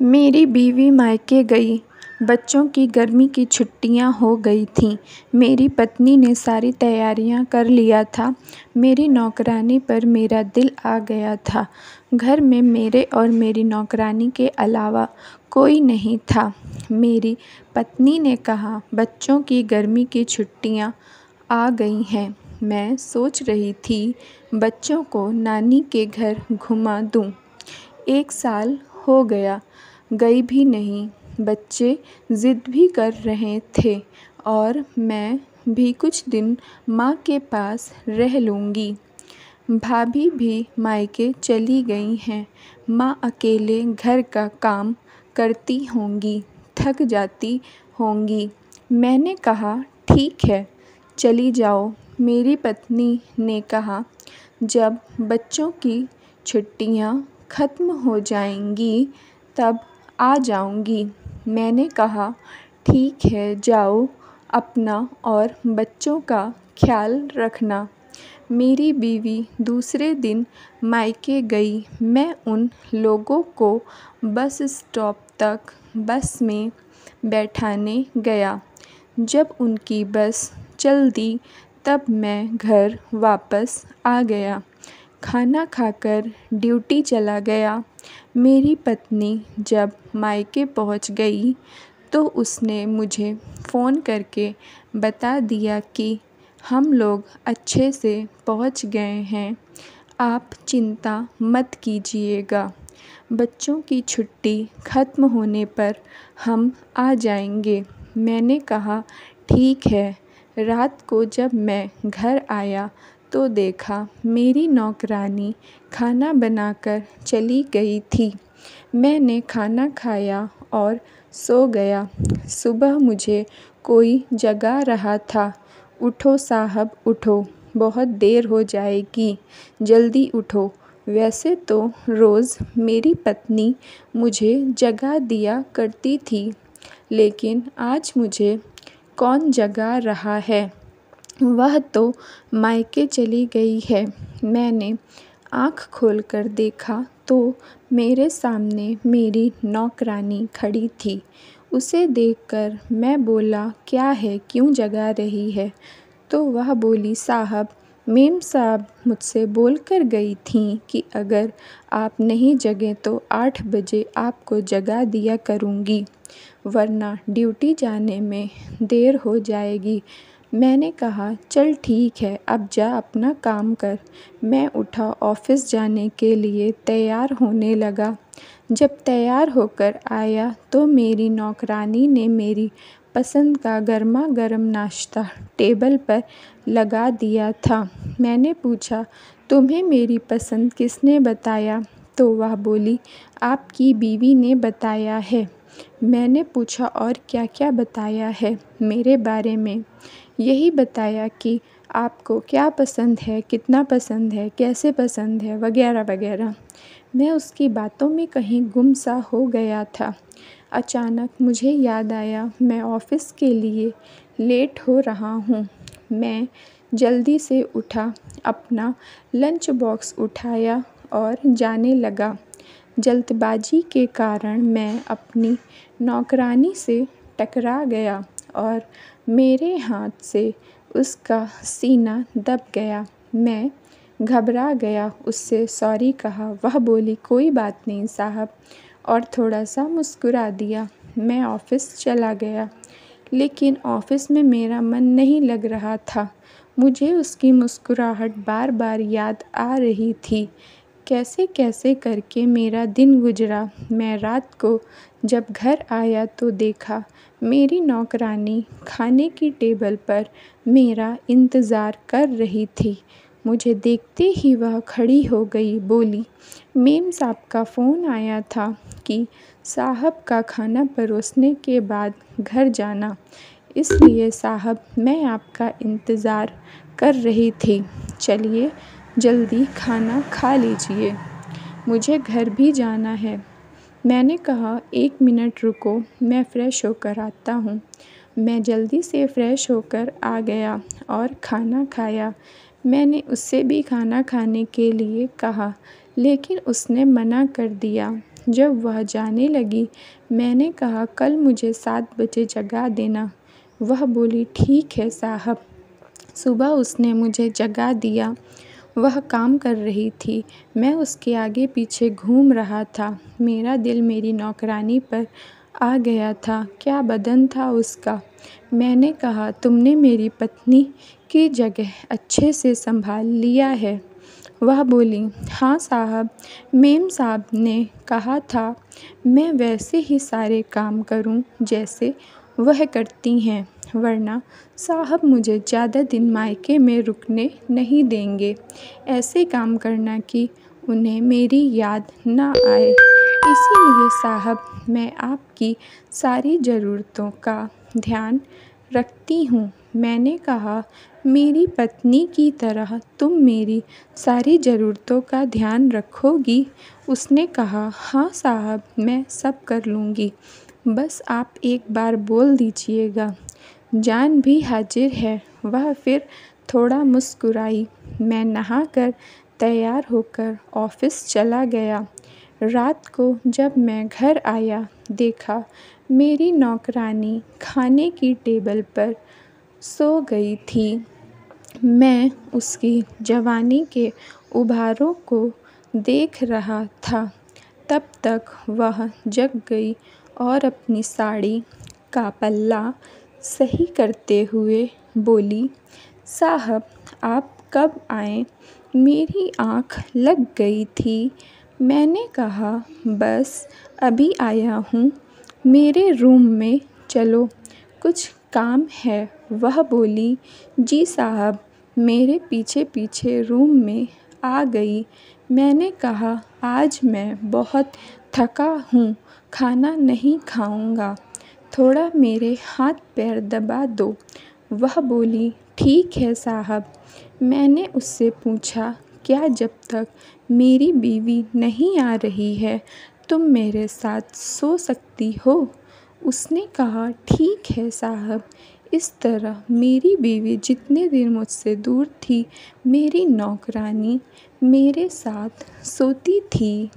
मेरी बीवी मायके गई। बच्चों की गर्मी की छुट्टियां हो गई थीं। मेरी पत्नी ने सारी तैयारियां कर लिया था। मेरी नौकरानी पर मेरा दिल आ गया था। घर में मेरे और मेरी नौकरानी के अलावा कोई नहीं था। मेरी पत्नी ने कहा, बच्चों की गर्मी की छुट्टियां आ गई हैं। मैं सोच रही थी बच्चों को नानी के घर घुमा दूँ। 1 साल हो गया, गई भी नहीं। बच्चे ज़िद भी कर रहे थे और मैं भी कुछ दिन माँ के पास रह लूँगी। भाभी भी मायके चली गई हैं। माँ अकेले घर का काम करती होंगी, थक जाती होंगी। मैंने कहा, ठीक है, चली जाओ। मेरी पत्नी ने कहा, जब बच्चों की छुट्टियाँ ख़त्म हो जाएंगी तब आ जाऊँगी। मैंने कहा, ठीक है, जाओ, अपना और बच्चों का ख्याल रखना। मेरी बीवी दूसरे दिन मायके गई। मैं उन लोगों को बस स्टॉप तक बस में बैठाने गया। जब उनकी बस चल दी तब मैं घर वापस आ गया। खाना खाकर ड्यूटी चला गया। मेरी पत्नी जब मायके पहुंच गई तो उसने मुझे फ़ोन करके बता दिया कि हम लोग अच्छे से पहुंच गए हैं, आप चिंता मत कीजिएगा। बच्चों की छुट्टी ख़त्म होने पर हम आ जाएंगे। मैंने कहा, ठीक है। रात को जब मैं घर आया तो देखा मेरी नौकरानी खाना बनाकर चली गई थी। मैंने खाना खाया और सो गया। सुबह मुझे कोई जगा रहा था, उठो साहब उठो, बहुत देर हो जाएगी, जल्दी उठो। वैसे तो रोज़ मेरी पत्नी मुझे जगा दिया करती थी, लेकिन आज मुझे कौन जगा रहा है? वह तो मायके चली गई है। मैंने आँख खोलकर देखा तो मेरे सामने मेरी नौकरानी खड़ी थी। उसे देखकर मैं बोला, क्या है, क्यों जगा रही है? तो वह बोली, साहब, मेम साहब मुझसे बोल कर गई थीं कि अगर आप नहीं जगें तो 8 बजे आपको जगा दिया करूँगी, वरना ड्यूटी जाने में देर हो जाएगी। मैंने कहा, चल ठीक है, अब जा अपना काम कर। मैं उठा, ऑफ़िस जाने के लिए तैयार होने लगा। जब तैयार होकर आया तो मेरी नौकरानी ने मेरी पसंद का गर्मा गर्म नाश्ता टेबल पर लगा दिया था। मैंने पूछा, तुम्हें मेरी पसंद किसने बताया? तो वह बोली, आपकी बीवी ने बताया है। मैंने पूछा, और क्या क्या बताया है मेरे बारे में? यही बताया कि आपको क्या पसंद है, कितना पसंद है, कैसे पसंद है, वगैरह वगैरह। मैं उसकी बातों में कहीं गुम सा हो गया था। अचानक मुझे याद आया, मैं ऑफ़िस के लिए लेट हो रहा हूँ। मैं जल्दी से उठा, अपना लंच बॉक्स उठाया और जाने लगा। जल्दबाजी के कारण मैं अपनी नौकरानी से टकरा गया और मेरे हाथ से उसका सीना दब गया। मैं घबरा गया, उससे सॉरी कहा। वह बोली, कोई बात नहीं साहब, और थोड़ा सा मुस्कुरा दिया। मैं ऑफ़िस चला गया, लेकिन ऑफ़िस में मेरा मन नहीं लग रहा था। मुझे उसकी मुस्कुराहट बार बार याद आ रही थी। कैसे कैसे करके मेरा दिन गुजरा। मैं रात को जब घर आया तो देखा मेरी नौकरानी खाने की टेबल पर मेरा इंतज़ार कर रही थी। मुझे देखते ही वह खड़ी हो गई, बोली, मेम साहब का फ़ोन आया था कि साहब का खाना परोसने के बाद घर जाना, इसलिए साहब मैं आपका इंतज़ार कर रही थी। चलिए जल्दी खाना खा लीजिए, मुझे घर भी जाना है। मैंने कहा, 1 मिनट रुको, मैं फ़्रेश होकर आता हूँ। मैं जल्दी से फ़्रेश होकर आ गया और खाना खाया। मैंने उससे भी खाना खाने के लिए कहा, लेकिन उसने मना कर दिया। जब वह जाने लगी मैंने कहा कल मुझे 7 बजे जगा देना। वह बोली ठीक है साहब। सुबह उसने मुझे जगा दिया। वह काम कर रही थी। मैं उसके आगे पीछे घूम रहा था। मेरा दिल मेरी नौकरानी पर आ गया था। क्या बदन था उसका। मैंने कहा तुमने मेरी पत्नी की जगह अच्छे से संभाल लिया है। वह बोली हाँ साहब, मेम साहब ने कहा था मैं वैसे ही सारे काम करूं जैसे वह करती हैं, वरना साहब मुझे ज़्यादा दिन मायके में रुकने नहीं देंगे। ऐसे काम करना कि उन्हें मेरी याद ना आए। इसीलिए साहब मैं आपकी सारी ज़रूरतों का ध्यान रखती हूँ। मैंने कहा मेरी पत्नी की तरह तुम मेरी सारी ज़रूरतों का ध्यान रखोगी। उसने कहा हाँ साहब मैं सब कर लूँगी, बस आप एक बार बोल दीजिएगा। जान भी हाजिर है। वह फिर थोड़ा मुस्कुराई। मैं नहाकर तैयार होकर ऑफिस चला गया। रात को जब मैं घर आया देखा मेरी नौकरानी खाने की टेबल पर सो गई थी। मैं उसकी जवानी के उभारों को देख रहा था। तब तक वह जग गई और अपनी साड़ी का पल्ला सही करते हुए बोली साहब आप कब आए, मेरी आँख लग गई थी। मैंने कहा बस अभी आया हूँ, मेरे रूम में चलो कुछ काम है। वह बोली जी साहब। मेरे पीछे पीछे रूम में आ गई। मैंने कहा आज मैं बहुत थका हूँ, खाना नहीं खाऊंगा, थोड़ा मेरे हाथ पैर दबा दो। वह बोली ठीक है साहब। मैंने उससे पूछा क्या जब तक मेरी बीवी नहीं आ रही है तुम मेरे साथ सो सकती हो। उसने कहा ठीक है साहब। इस तरह मेरी बीवी जितने दिन मुझसे दूर थी मेरी नौकरानी मेरे साथ सोती थी।